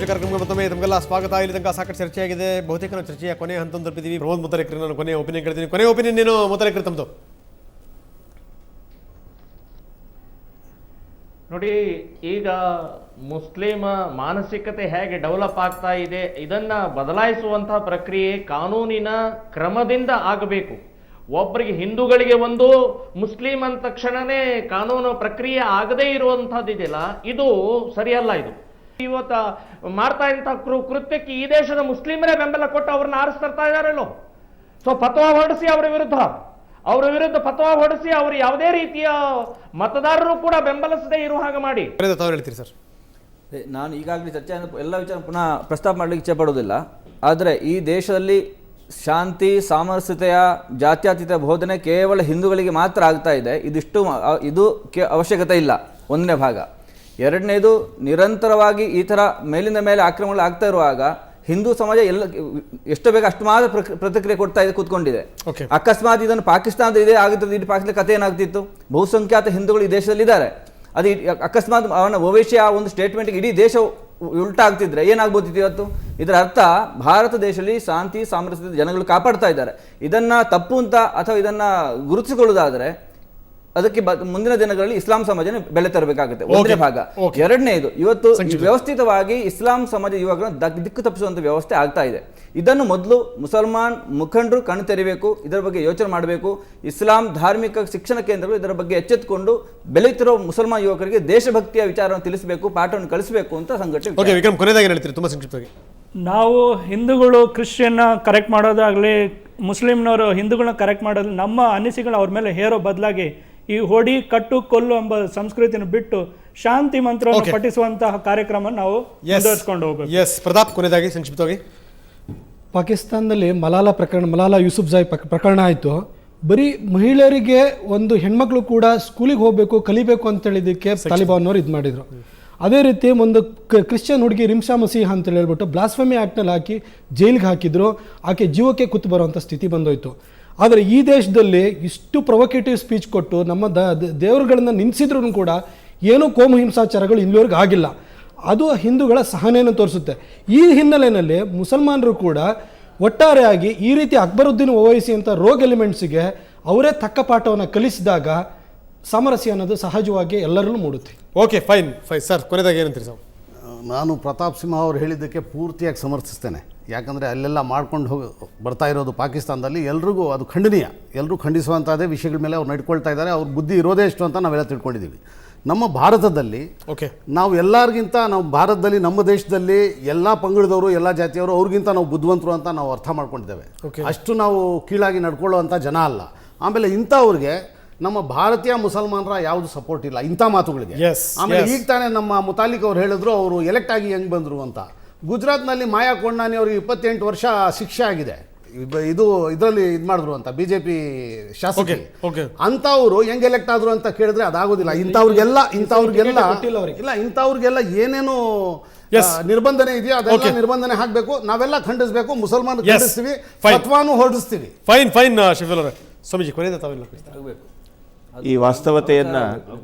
ವಿಶೇಷ ಕಾರ್ಯಕ್ರಮ ಮತ್ತೊಮ್ಮೆ ತಮಗೆಲ್ಲ ಸ್ವಾಗತ. ಇಲ್ಲಿ ತನಕ ಸಾಕಷ್ಟು ಚರ್ಚೆಯಾಗಿದೆ. ಬಹುತೇಕ ನಾವು ಚರ್ಚೆಯ ಕೊನೆ ಹಂತ ತಲುಪಿದ್ದೀವಿ. ಪ್ರಮೋದ್ ಮುತಲಿಕ್ರಿ, ನಾನು ಕೊನೆಯ ಒಪಿನಿಯನ್ ಕೇಳ್ತೀನಿ. ಕೊನೆಯ ಒಪಿನಿಯನ್ ಏನು ಮುತಲಿಕ್ರಿ ತಮ್ಮದು? ನೋಡಿ, ಈಗ ಮುಸ್ಲಿಂ ಮಾನಸಿಕತೆ ಹೇಗೆ ಡೆವಲಪ್ ಆಗ್ತಾ ಇದೆ, ಇದನ್ನ ಬದಲಾಯಿಸುವಂತಹ ಪ್ರಕ್ರಿಯೆ ಕಾನೂನಿನ ಕ್ರಮದಿಂದ ಆಗಬೇಕು. ಒಬ್ಬರಿಗೆ ಹಿಂದೂಗಳಿಗೆ ಒಂದು, ಮುಸ್ಲಿಂ ಅಂದ ತಕ್ಷಣನೇ ಕಾನೂನು ಪ್ರಕ್ರಿಯೆ ಆಗದೇ ಇರುವಂತಹದ್ದಿದೆಯಲ್ಲ, ಇದು ಸರಿಯಲ್ಲ. ಇದು ಇವತ್ತ ಮಾಡ್ತಾ ಇಂತಹ ಕೃತ್ಯಕ್ಕೆ ಈ ದೇಶದ ಮುಸ್ಲಿಮರೇ ಬೆಂಬಲ ಕೊಟ್ಟು ಅವ್ರನ್ನ ಆರಿಸ್ತಾ ಇದ್ದಾರಲ್ಲೋ. ಸೊ ಫತ್ವಾ ಹೊರಡಿಸಿ ಅವರ ವಿರುದ್ಧ ಫತ್ವಾ ಹೊರಡಿಸಿ ಅವರು ಯಾವುದೇ ರೀತಿಯ ಮತದಾರರು ಕೂಡ ಬೆಂಬಲಿಸದೇ ಇರುವ ಹಾಗೆ ಮಾಡಿ. ಹೇಳ್ತೀರಿ ಸರ್? ನಾನು ಈಗಾಗಲೇ ಚರ್ಚೆ ಎಲ್ಲ ವಿಚಾರ ಪುನಃ ಪ್ರಸ್ತಾಪ ಮಾಡಲಿಕ್ಕೆ ಇಚ್ಛೆ ಪಡೋದಿಲ್ಲ. ಆದರೆ ಈ ದೇಶದಲ್ಲಿ ಶಾಂತಿ, ಸಾಮರಸ್ಯತೆಯ, ಜಾತ್ಯತೀತ ಬೋಧನೆ ಕೇವಲ ಹಿಂದೂಗಳಿಗೆ ಮಾತ್ರ ಆಗ್ತಾ ಇದೆ. ಇದು ಅವಶ್ಯಕತೆ ಇಲ್ಲ, ಒಂದನೇ ಭಾಗ. ಎರಡನೇದು, ನಿರಂತರವಾಗಿ ಈ ಥರ ಮೇಲಿಂದ ಮೇಲೆ ಆಕ್ರಮಣಗಳು ಆಗ್ತಾ ಇರುವಾಗ ಹಿಂದೂ ಸಮಾಜ ಎಷ್ಟು ಬೇಗ ಅಷ್ಟು ಮಾತ್ರ ಪ್ರತಿಕ್ರಿಯೆ ಕೊಡ್ತಾ ಇದೆ, ಕೂತ್ಕೊಂಡಿದೆ. ಅಕಸ್ಮಾತ್ ಇದನ್ನು ಪಾಕಿಸ್ತಾನದ ಇದೇ ಆಗುತ್ತದೆ, ಇಡೀ ಪಾಕಿಸ್ತಾನ ಕಥೆ ಏನಾಗ್ತಿತ್ತು? ಬಹುಸಂಖ್ಯಾತ ಹಿಂದೂಗಳು ಈ ದೇಶದಲ್ಲಿ ಇದ್ದಾರೆ. ಅದು ಅಕಸ್ಮಾತ್ ಅವನ ಓವೈಸಿಯ ಒಂದು ಸ್ಟೇಟ್ಮೆಂಟ್ಗೆ ಇಡೀ ದೇಶ ಉಲ್ಟಾ ಆಗ್ತಿದ್ರೆ ಏನಾಗ್ಬೋದಿತ್ತು ಇವತ್ತು? ಇದರ ಅರ್ಥ ಭಾರತ ದೇಶದಲ್ಲಿ ಶಾಂತಿ, ಸಾಮರಸ್ಯತೆ ಜನಗಳು ಕಾಪಾಡ್ತಾ ಇದ್ದಾರೆ. ಇದನ್ನ ತಪ್ಪು ಅಂತ ಅಥವಾ ಇದನ್ನ ಗುರುತಿಸಿಕೊಳ್ಳುವುದಾದ್ರೆ ಅದಕ್ಕೆ ಮುಂದಿನ ದಿನಗಳಲ್ಲಿ ಇಸ್ಲಾಂ ಸಮಾಜ ಬೆಲೆ ತರಬೇಕಾಗುತ್ತೆ, ಒಂದನೇ ಭಾಗ. ಎರಡನೇದು, ಇವತ್ತು ವ್ಯವಸ್ಥಿತವಾಗಿ ಇಸ್ಲಾಂ ಸಮಾಜ ಯುವಕರನ್ನು ದಿಕ್ಕು ತಪ್ಪಿಸುವಂತ ವ್ಯವಸ್ಥೆ ಆಗ್ತಾ ಇದೆ. ಇದನ್ನು ಮೊದಲು ಮುಸಲ್ಮಾನ್ ಮುಖಂಡರು ಕಣ್ಣು ತೆರಿಬೇಕು, ಇದರ ಬಗ್ಗೆ ಯೋಚನೆ ಮಾಡಬೇಕು. ಇಸ್ಲಾಂ ಧಾರ್ಮಿಕ ಶಿಕ್ಷಣ ಕೇಂದ್ರಗಳು ಇದರ ಬಗ್ಗೆ ಎಚ್ಚೆತ್ತುಕೊಂಡು ಬೆಳೆಯುತ್ತಿರುವ ಮುಸಲ್ಮಾನ್ ಯುವಕರಿಗೆ ದೇಶಭಕ್ತಿಯ ವಿಚಾರವನ್ನು ತಿಳಿಸಬೇಕು, ಪಾಠವನ್ನು ಕಲಿಸಬೇಕು ಅಂತ ಸಂಘಟನೆ. ನಾವು ಹಿಂದೂಗಳು ಕ್ರಿಶ್ಚಿಯನ್ನ ಕರೆಕ್ಟ್ ಮಾಡೋದಾಗ್ಲಿ, ಮುಸ್ಲಿಮ್ನವರು ಹಿಂದೂಗಳನ್ನ ಕರೆಕ್ಟ್ ಮಾಡೋದು, ನಮ್ಮ ಅನಿಸಿಕೆಗಳು ಅವ್ರ ಮೇಲೆ ಹೇರೋ ಬದಲಾಗಿ ಈ ಹೊಡಿ ಕಟ್ಟು ಕೊಲ್ಲು ಎಂಬ ಸಂಸ್ಕೃತಿಯನ್ನು ಬಿಟ್ಟು ಶಾಂತಿ ಮಂತ್ರವನ್ನು ಪಠಿಸುವಂತಹ ಕಾರ್ಯಕ್ರಮ ನಾವು ಮುಂದುವರಿಸಿಕೊಂಡು ಹೋಗಬೇಕು. ಪ್ರತಾಪ್, ಕೊನೆಯದಾಗಿ ಸಂಕ್ಷಿಪ್ತವಾಗಿ. ಪಾಕಿಸ್ತಾನದಲ್ಲಿ ಮಲಾಲಾ ಯೂಸುಫ್ಜಾಯ್ ಪ್ರಕರಣ ಆಯಿತು. ಬರೀ ಮಹಿಳೆಯರಿಗೆ, ಒಂದು ಹೆಣ್ಮಕ್ಳು ಕೂಡ ಸ್ಕೂಲಿಗೆ ಹೋಗಬೇಕು, ಕಲಿಬೇಕು ಅಂತ ಹೇಳಿದಕ್ಕೆ ತಾಲಿಬಾನ್ ಅವರು ಇದು ಮಾಡಿದ್ರು. ಅದೇ ರೀತಿ ಒಂದು ಕ್ರಿಶ್ಚಿಯನ್ ಹುಡುಗಿ ರಿಮ್ಶಾ ಮಸೀಹ ಅಂತ ಹೇಳ್ಬಿಟ್ಟು ಬ್ಲಾಸ್ಫಮಿ ಆ್ಯಕ್ಟ್ನಲ್ಲಿ ಹಾಕಿ ಜೈಲಿಗೆ ಹಾಕಿದ್ರು. ಆಕೆ ಜೀವಕ್ಕೆ ಕುತ್ತು ಬರುವಂಥ ಸ್ಥಿತಿ ಬಂದೋಯ್ತು. ಆದರೆ ಈ ದೇಶದಲ್ಲಿ ಇಷ್ಟು ಪ್ರೊವೊಕೇಟಿವ್ ಸ್ಪೀಚ್ ಕೊಟ್ಟು ನಮ್ಮ ದೇವರುಗಳನ್ನು ನಿಲ್ಲಿಸಿದ್ರು ಕೂಡ ಏನೂ ಕೋಮು ಹಿಂಸಾಚಾರಗಳು ಇಲ್ಲಿವರೆಗೂ ಆಗಿಲ್ಲ. ಅದು ಹಿಂದೂಗಳ ಸಹನೆಯನ್ನು ತೋರಿಸುತ್ತೆ. ಈ ಹಿನ್ನೆಲೆಯಲ್ಲಿ ಮುಸಲ್ಮಾನರು ಕೂಡ ಒಟ್ಟಾರೆಯಾಗಿ ಈ ರೀತಿ ಅಕ್ಬರುದ್ದೀನ್ ಓವೈಸಿ ಅಂತ ರೋಗ್ ಎಲಿಮೆಂಟ್ಸಿಗೆ ಅವರೇ ತಕ್ಕ ಪಾಠವನ್ನು ಕಲಿಸಿದಾಗ ಸಾಮರಸ್ಯ ಅನ್ನೋದು ಸಹಜವಾಗಿ ಎಲ್ಲರಲ್ಲೂ ಮೂಡುತ್ತೆ. ಓಕೆ, ಫೈನ್ ಸರ್, ಕೊನೆಯದಾಗಿ ಏನಂತೀರಿ ಸರ್? ನಾನು ಪ್ರತಾಪ್ ಸಿಂಹ ಅವರು ಹೇಳಿದ್ದಕ್ಕೆ ಪೂರ್ತಿಯಾಗಿ ಸಮರ್ಥಿಸ್ತೇನೆ. ಯಾಕಂದರೆ ಅಲ್ಲೆಲ್ಲ ಮಾಡ್ಕೊಂಡು ಬರ್ತಾ ಇರೋದು ಪಾಕಿಸ್ತಾನದಲ್ಲಿ ಎಲ್ರಿಗೂ ಅದು ಖಂಡನೀಯ. ಎಲ್ಲರೂ ಖಂಡಿಸುವಂಥದ್ದೇ ವಿಷಯಗಳ ಮೇಲೆ ಅವ್ರು ನಡ್ಕೊಳ್ತಾ ಇದ್ದಾರೆ. ಅವ್ರ ಬುದ್ಧಿ ಇರೋದೇ ಎಷ್ಟು ಅಂತ ನಾವೆಲ್ಲ ತಿಳ್ಕೊಂಡಿದ್ದೀವಿ. ನಮ್ಮ ಭಾರತದಲ್ಲಿ ನಾವು ಎಲ್ಲರಿಗಿಂತ, ನಾವು ಭಾರತದಲ್ಲಿ, ನಮ್ಮ ದೇಶದಲ್ಲಿ ಎಲ್ಲ ಪಂಗಡದವರು, ಎಲ್ಲ ಜಾತಿಯವರು ಅವ್ರಿಗಿಂತ ನಾವು ಬುದ್ಧಿವಂತರು ಅಂತ ನಾವು ಅರ್ಥ ಮಾಡ್ಕೊಂಡಿದ್ದೇವೆ. ಅಷ್ಟು ನಾವು ಕೀಳಾಗಿ ನಡ್ಕೊಳ್ಳುವಂಥ ಜನ ಅಲ್ಲ. ಆಮೇಲೆ ಇಂಥವ್ರಿಗೆ ನಮ್ಮ ಭಾರತೀಯ ಮುಸಲ್ಮಾನರ ಯಾವುದು ಸಪೋರ್ಟ್ ಇಲ್ಲ ಇಂಥ ಮಾತುಗಳಿಗೆ. ಆಮೇಲೆ ಈಗ ತಾನೇ ನಮ್ಮ ಮುತಾಲಿಕ್ ಅವ್ರು ಹೇಳಿದ್ರು ಅವರು ಎಲೆಕ್ಟ್ ಆಗಿ ಹೆಂಗೆ ಬಂದರು ಅಂತ. ಗುಜರಾತ್ನಲ್ಲಿ ಮಾಯಾ ಕೊಂಡಾನಿ ಅವ್ರಿಗೆ 28 ವರ್ಷ ಶಿಕ್ಷೆ ಆಗಿದೆ. ಇದರಲ್ಲಿ ಇದು ಮಾಡಿದ್ರು ಅಂತ BJP ಶಾಸಕಿ. ಅಂಥವ್ರು ಹೆಂಗೆ ಎಲೆಕ್ಟ್ ಆದ್ರು ಅಂತ ಕೇಳಿದ್ರೆ ಅದಾಗೋದಿಲ್ಲ. ಇಂಥವ್ರಿಗೆಲ್ಲ ಏನೇನು ನಿರ್ಬಂಧನೆ ಇದೆಯೋ ಅದೆಲ್ಲ ನಿರ್ಬಂಧನೆ ಹಾಕಬೇಕು. ನಾವೆಲ್ಲ ಖಂಡಿಸಬೇಕು, ಮುಸಲ್ಮಾನ ಖಂಡಿಸ್ತೀವಿ, ಫತ್ವಾನು ಹೊರಡಿಸ್ತೀವಿ. ಫೈನ್ ಸ್ವಾಮೀಜಿ, ಕೊನೆಯದ ತಾವೆಲ್ಲ ಈ ವಾಸ್ತವತೆಯನ್ನು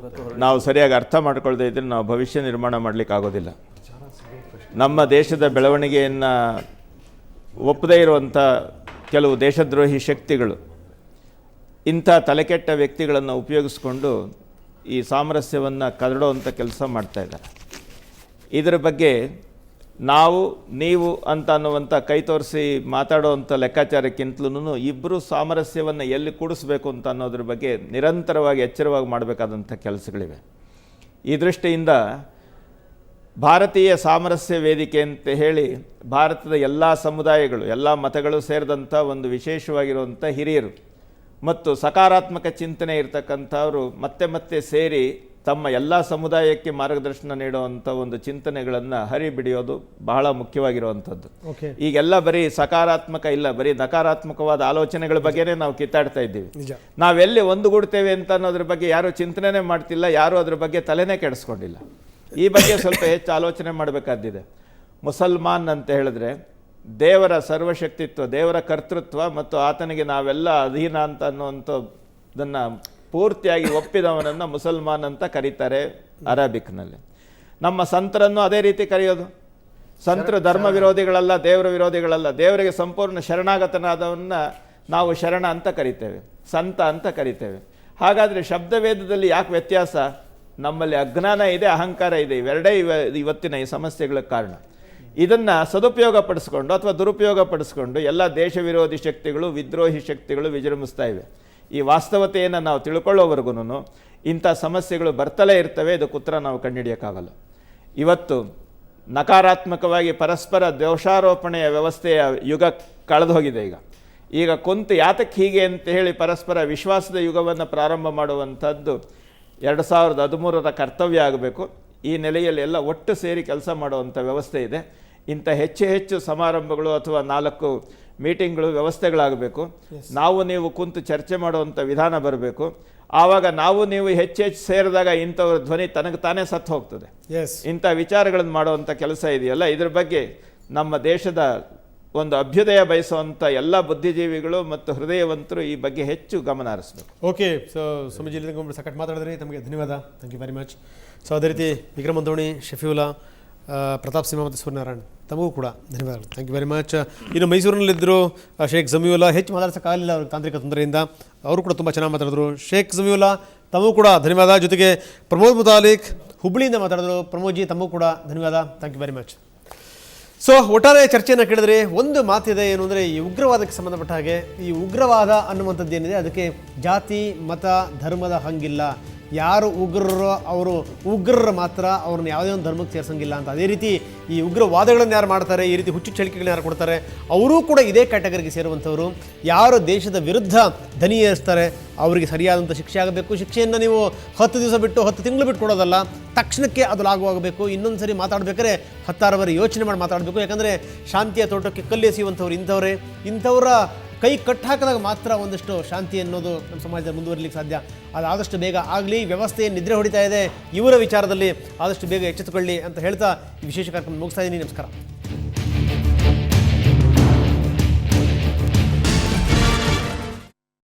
ನಾವು ಸರಿಯಾಗಿ ಅರ್ಥ ಮಾಡ್ಕೊಳ್ದೇ ಇದ್ರೆ ನಾವು ಭವಿಷ್ಯ ನಿರ್ಮಾಣ ಮಾಡಲಿಕ್ಕೆ ಆಗೋದಿಲ್ಲ. ನಮ್ಮ ದೇಶದ ಬೆಳವಣಿಗೆಯನ್ನು ಒಪ್ಪದೇ ಇರುವಂಥ ಕೆಲವು ದೇಶದ್ರೋಹಿ ಶಕ್ತಿಗಳು ಇಂಥ ತಲೆಕೆಟ್ಟ ವ್ಯಕ್ತಿಗಳನ್ನು ಉಪಯೋಗಿಸ್ಕೊಂಡು ಈ ಸಾಮರಸ್ಯವನ್ನು ಕದಡುವಂಥ ಕೆಲಸ ಮಾಡ್ತಾಯಿದ್ದಾರೆ. ಇದರ ಬಗ್ಗೆ ನಾವು ನೀವು ಅಂತ ಅನ್ನುವಂಥ ಕೈ ತೋರಿಸಿ ಮಾತಾಡುವಂಥ ಲೆಕ್ಕಾಚಾರಕ್ಕಿಂತಲೂ ಇಬ್ಬರು ಸಾಮರಸ್ಯವನ್ನು ಎಲ್ಲಿ ಕೂಡಿಸ್ಬೇಕು ಅಂತ ಅನ್ನೋದ್ರ ಬಗ್ಗೆ ನಿರಂತರವಾಗಿ ಎಚ್ಚರವಾಗಿ ಮಾಡಬೇಕಾದಂಥ ಕೆಲಸಗಳಿವೆ. ಈ ದೃಷ್ಟಿಯಿಂದ ಭಾರತೀಯ ಸಾಮರಸ್ಯ ವೇದಿಕೆ ಅಂತ ಹೇಳಿ ಭಾರತದ ಎಲ್ಲ ಸಮುದಾಯಗಳು, ಎಲ್ಲ ಮತಗಳು ಸೇರಿದಂಥ ಒಂದು ವಿಶೇಷವಾಗಿರುವಂಥ ಹಿರಿಯರು ಮತ್ತು ಸಕಾರಾತ್ಮಕ ಚಿಂತನೆ ಇರತಕ್ಕಂಥವರು ಮತ್ತೆ ಸೇರಿ ತಮ್ಮ ಎಲ್ಲ ಸಮುದಾಯಕ್ಕೆ ಮಾರ್ಗದರ್ಶನ ನೀಡುವಂಥ ಒಂದು ಚಿಂತನೆಗಳನ್ನು ಹರಿಬಿಡಿಯೋದು ಬಹಳ ಮುಖ್ಯವಾಗಿರುವಂಥದ್ದು. ಈಗೆಲ್ಲ ಬರೀ ಸಕಾರಾತ್ಮಕ ಇಲ್ಲ, ಬರೀ ನಕಾರಾತ್ಮಕವಾದ ಆಲೋಚನೆಗಳ ಬಗ್ಗೆನೇ ನಾವು ಕಿತ್ತಾಡ್ತಾ ಇದ್ದೀವಿ. ನಾವೆಲ್ಲಿ ಒಂದುಗೂಡ್ತೇವೆ ಅಂತ ಅನ್ನೋದ್ರ ಬಗ್ಗೆ ಯಾರೂ ಚಿಂತನೆ ಮಾಡ್ತಿಲ್ಲ, ಯಾರೂ ಅದ್ರ ಬಗ್ಗೆ ತಲೆನೇ ಕೆಡಿಸ್ಕೊಂಡಿಲ್ಲ. ಈ ಬಗ್ಗೆ ಸ್ವಲ್ಪ ಹೆಚ್ಚು ಆಲೋಚನೆ ಮಾಡಬೇಕಾದಿದೆ. ಮುಸಲ್ಮಾನ್ ಅಂತ ಹೇಳಿದ್ರೆ ದೇವರ ಸರ್ವಶಕ್ತಿತ್ವ, ದೇವರ ಕರ್ತೃತ್ವ ಮತ್ತು ಆತನಿಗೆ ನಾವೆಲ್ಲ ಅಧೀನ ಅಂತ ಅನ್ನುವಂಥದ್ದನ್ನು ಪೂರ್ತಿಯಾಗಿ ಒಪ್ಪಿದವನನ್ನು ಮುಸಲ್ಮಾನ್ ಅಂತ ಕರೀತಾರೆ ಅರಬಿಕ್ನಲ್ಲಿ. ನಮ್ಮ ಸಂತರನ್ನು ಅದೇ ರೀತಿ ಕರೆಯೋದು. ಸಂತರು ಧರ್ಮ ವಿರೋಧಿಗಳಲ್ಲ, ದೇವರ ವಿರೋಧಿಗಳಲ್ಲ. ದೇವರಿಗೆ ಸಂಪೂರ್ಣ ಶರಣಾಗತನಾದವನ್ನ ನಾವು ಶರಣ ಅಂತ ಕರಿತೇವೆ, ಸಂತ ಅಂತ ಕರಿತೇವೆ. ಹಾಗಾದರೆ ಶಬ್ದವೇದದಲ್ಲಿ ಯಾಕೆ ವ್ಯತ್ಯಾಸ? ನಮ್ಮಲ್ಲಿ ಅಜ್ಞಾನ ಇದೆ, ಅಹಂಕಾರ ಇದೆ. ಇವೆರಡೇ ಇವತ್ತಿನ ಈ ಸಮಸ್ಯೆಗಳ ಕಾರಣ. ಇದನ್ನು ಸದುಪಯೋಗ ಪಡಿಸ್ಕೊಂಡು ಅಥವಾ ದುರುಪಯೋಗ ಪಡಿಸ್ಕೊಂಡು ಎಲ್ಲ ದೇಶ ವಿರೋಧಿ ಶಕ್ತಿಗಳು, ವಿದ್ರೋಹಿ ಶಕ್ತಿಗಳು ವಿಜೃಂಭಿಸ್ತಾ ಇವೆ. ಈ ವಾಸ್ತವತೆಯನ್ನು ನಾವು ತಿಳ್ಕೊಳ್ಳೋವರೆಗೂ ಇಂಥ ಸಮಸ್ಯೆಗಳು ಬರ್ತಲೇ ಇರ್ತವೆ. ಇದಕ್ಕೆ ಉತ್ತರ ನಾವು ಕಂಡುಹಿಡಿಯೋಕ್ಕಾಗಲ್ಲ. ಇವತ್ತು ನಕಾರಾತ್ಮಕವಾಗಿ ಪರಸ್ಪರ ದೋಷಾರೋಪಣೆಯ ವ್ಯವಸ್ಥೆಯ ಯುಗ ಕಳೆದು ಹೋಗಿದೆ. ಈಗ ಕುಂತು ಯಾತಕ್ಕೆ ಹೀಗೆ ಅಂತ ಹೇಳಿ ಪರಸ್ಪರ ವಿಶ್ವಾಸದ ಯುಗವನ್ನು ಪ್ರಾರಂಭ ಮಾಡುವಂಥದ್ದು 2013ರ ಕರ್ತವ್ಯ ಆಗಬೇಕು. ಈ ನೆಲೆಯಲ್ಲಿ ಎಲ್ಲ ಒಟ್ಟು ಸೇರಿ ಕೆಲಸ ಮಾಡುವಂಥ ವ್ಯವಸ್ಥೆ ಇದೆ. ಇಂಥ ಹೆಚ್ಚು ಸಮಾರಂಭಗಳು ಅಥವಾ 4 ಮೀಟಿಂಗ್ಗಳು ವ್ಯವಸ್ಥೆಗಳಾಗಬೇಕು. ನಾವು ನೀವು ಕುಂತು ಚರ್ಚೆ ಮಾಡುವಂಥ ವಿಧಾನ ಬರಬೇಕು. ಆವಾಗ ನಾವು ನೀವು ಹೆಚ್ಚು ಸೇರಿದಾಗ ಇಂಥವ್ರ ಧ್ವನಿ ತನಗೆ ತಾನೇ ಸತ್ತು ಹೋಗ್ತದೆ. ಇಂಥ ವಿಚಾರಗಳನ್ನು ಮಾಡುವಂಥ ಕೆಲಸ ಇದೆಯಲ್ಲ, ಇದ್ರ ಬಗ್ಗೆ ನಮ್ಮ ದೇಶದ ಒಂದು ಅಭ್ಯುದಯ ಬಯಸುವಂಥ ಎಲ್ಲ ಬುದ್ಧಿಜೀವಿಗಳು ಮತ್ತು ಹೃದಯವಂತರು ಈ ಬಗ್ಗೆ ಹೆಚ್ಚು ಗಮನ ಹರಿಸಬೇಕು. ಓಕೆ, ಸೊ ಸ್ವಾಮೀಜಿ ಸಾಕಷ್ಟು ಮಾತಾಡಿದ್ರಿ, ತಮಗೆ ಧನ್ಯವಾದ. Thank you very much. So ಅದೇ ರೀತಿ ವಿಕ್ರಮ್ ಮಂದೋಣಿ, ಶಫೀವುಲ್ಲಾ, ಪ್ರತಾಪ್ ಸಿಂಹ ಮತ್ತು ಸೂರ್ಯನಾರಾಯಣ್, ತಮಗೂ ಕೂಡ ಧನ್ಯವಾದಗಳು. Thank you very much. ಇನ್ನು ಮೈಸೂರಿನಲ್ಲಿದ್ದರು ಶೇಖ್ ಜಮೀವುಲ್ಲಾ, ಹೆಚ್ಚು ಮಾತಾಡ್ಸೋಕ್ಕಾಗಲಿಲ್ಲ ಅವ್ರಿಗೆ ತಾಂತ್ರಿಕ ತೊಂದರೆಯಿಂದ. ಅವರು ಕೂಡ ತುಂಬ ಚೆನ್ನಾಗಿ ಮಾತಾಡಿದ್ರು. ಶೇಖ್ ಜಮೀವುಲ್ಲಾ, ತಮಗೂ ಕೂಡ ಧನ್ಯವಾದ. ಜೊತೆಗೆ ಪ್ರಮೋದ್ ಮುತಾಲಿಕ್ ಹುಬ್ಳಿಯಿಂದ ಮಾತಾಡಿದ್ರು. ಪ್ರಮೋದ್ಜಿ, ತಮಗೂ ಕೂಡ ಧನ್ಯವಾದ. Thank you very much. So ಒಟ್ಟಾರೆ ಚರ್ಚೆಯನ್ನು ಕೇಳಿದ್ರೆ ಒಂದು ಮಾತಿದೆ, ಏನು ಅಂದರೆ ಈ ಉಗ್ರವಾದಕ್ಕೆ ಸಂಬಂಧಪಟ್ಟ ಹಾಗೆ ಈ ಉಗ್ರವಾದ ಅನ್ನುವಂಥದ್ದು ಏನಿದೆ ಅದಕ್ಕೆ ಜಾತಿ ಮತ ಧರ್ಮದ ಹಂಗಿಲ್ಲ. ಯಾರು ಉಗ್ರರೋ ಅವರು ಉಗ್ರರು ಮಾತ್ರ, ಅವ್ರನ್ನ ಯಾವುದೇ ಒಂದು ಧರ್ಮಕ್ಕೆ ಸೇರಿಸಂಗಿಲ್ಲ ಅಂತ. ಅದೇ ರೀತಿ ಈ ಉಗ್ರವಾದಗಳನ್ನು ಯಾರು ಮಾಡ್ತಾರೆ, ಈ ರೀತಿ ಹುಚ್ಚು ಹೇಳಿಕೆಗಳನ್ನ ಯಾರು ಕೊಡ್ತಾರೆ, ಅವರೂ ಕೂಡ ಇದೇ ಕ್ಯಾಟಗರಿಗೆ ಸೇರುವಂಥವ್ರು. ಯಾರು ದೇಶದ ವಿರುದ್ಧ ದನಿ ಏರಿಸ್ತಾರೆ ಅವರಿಗೆ ಸರಿಯಾದಂಥ ಶಿಕ್ಷೆ ಆಗಬೇಕು. ಶಿಕ್ಷೆಯನ್ನು ನೀವು 10 ದಿವಸ ಬಿಟ್ಟು 10 ತಿಂಗಳು ಬಿಟ್ಟು ಕೊಡೋದಲ್ಲ, ತಕ್ಷಣಕ್ಕೆ ಅದು ಲಾಗುವಾಗಬೇಕು. ಇನ್ನೊಂದು ಸರಿ ಮಾತಾಡಬೇಕಾದ್ರೆ 10 ಬಾರಿ ಯೋಚನೆ ಮಾಡಿ ಮಾತಾಡಬೇಕು. ಯಾಕಂದರೆ ಶಾಂತಿಯ ತೋಟಕ್ಕೆ ಕಲ್ಲೆಸೆಯುವಂಥವ್ರು ಇಂಥವರ ಕೈ ಕಟ್ಟಾಕಿದಾಗ ಮಾತ್ರ ಒಂದಷ್ಟು ಶಾಂತಿ ಅನ್ನೋದು ನಮ್ಮ ಸಮಾಜದಲ್ಲಿ ಮುಂದುವರಿಲಿಕ್ಕೆ ಸಾಧ್ಯ. ಅದಾದಷ್ಟು ಬೇಗ ಆಗಲಿ. ವ್ಯವಸ್ಥೆ ನಿದ್ರೆ ಹೊಡಿತಾ ಇದೆ, ಇವರ ವಿಚಾರದಲ್ಲಿ ಆದಷ್ಟು ಬೇಗ ಎಚ್ಚೆತ್ತುಕೊಳ್ಳಿ ಅಂತ ಹೇಳ್ತಾ ಈ ವಿಶೇಷ ಕಾರ್ಯಕ್ರಮ ಮುಗಿಸ್ತಾ ಇದ್ದೀನಿ. ನಮಸ್ಕಾರ.